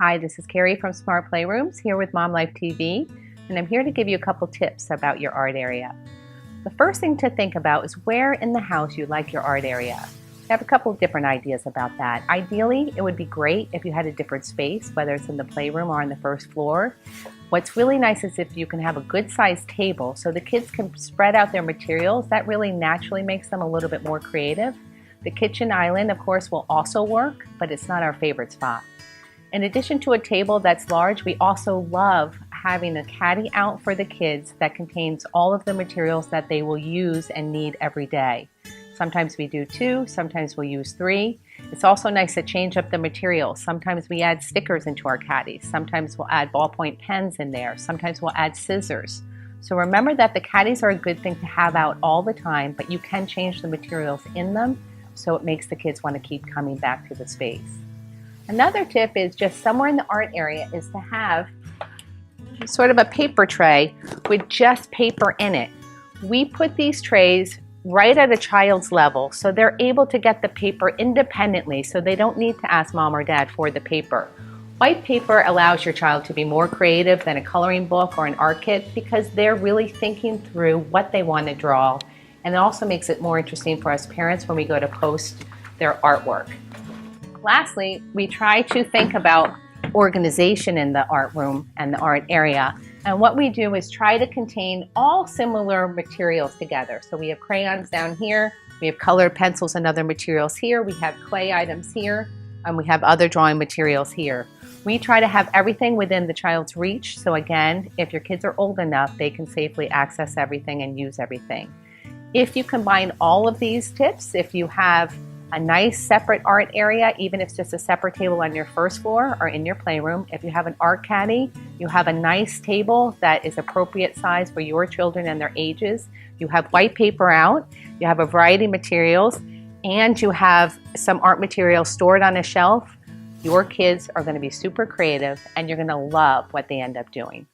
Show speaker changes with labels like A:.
A: Hi, this is Kerry from Smart Playrooms here with Mom Life TV, and I'm here to give you a couple tips about your art area. The first thing to think about is where in the house you like your art area. I have a couple of different ideas about that. Ideally, it would be great if you had a different space, whether it's in the playroom or on the first floor. What's really nice is if you can have a good sized table so the kids can spread out their materials. That really naturally makes them a little bit more creative. The kitchen island, of course, will also work, but it's not our favorite spot. In addition to a table that's large, we also love having a caddy out for the kids that contains all of the materials that they will use and need every day. Sometimes we do 2, sometimes we'll use 3. It's also nice to change up the materials. Sometimes we add stickers into our caddies. Sometimes we'll add ballpoint pens in there. Sometimes we'll add scissors. So remember that the caddies are a good thing to have out all the time, but you can change the materials in them so it makes the kids want to keep coming back to the space. Another tip is just somewhere in the art area is to have sort of a paper tray with just paper in it. We put these trays right at a child's level so they're able to get the paper independently so they don't need to ask mom or dad for the paper. White paper allows your child to be more creative than a coloring book or an art kit because they're really thinking through what they want to draw, and it also makes it more interesting for us parents when we go to post their artwork. Lastly, we try to think about organization in the art room and the art area. And what we do is try to contain all similar materials together. So we have crayons down here, we have colored pencils and other materials here, we have clay items here, and we have other drawing materials here. We try to have everything within the child's reach. So again, if your kids are old enough, they can safely access everything and use everything. If you combine all of these tips, if you have a nice separate art area, even if it's just a separate table on your first floor or in your playroom. If you have an art caddy, you have a nice table that is appropriate size for your children and their ages. You have white paper out, you have a variety of materials, and you have some art materials stored on a shelf. Your kids are going to be super creative and you're going to love what they end up doing.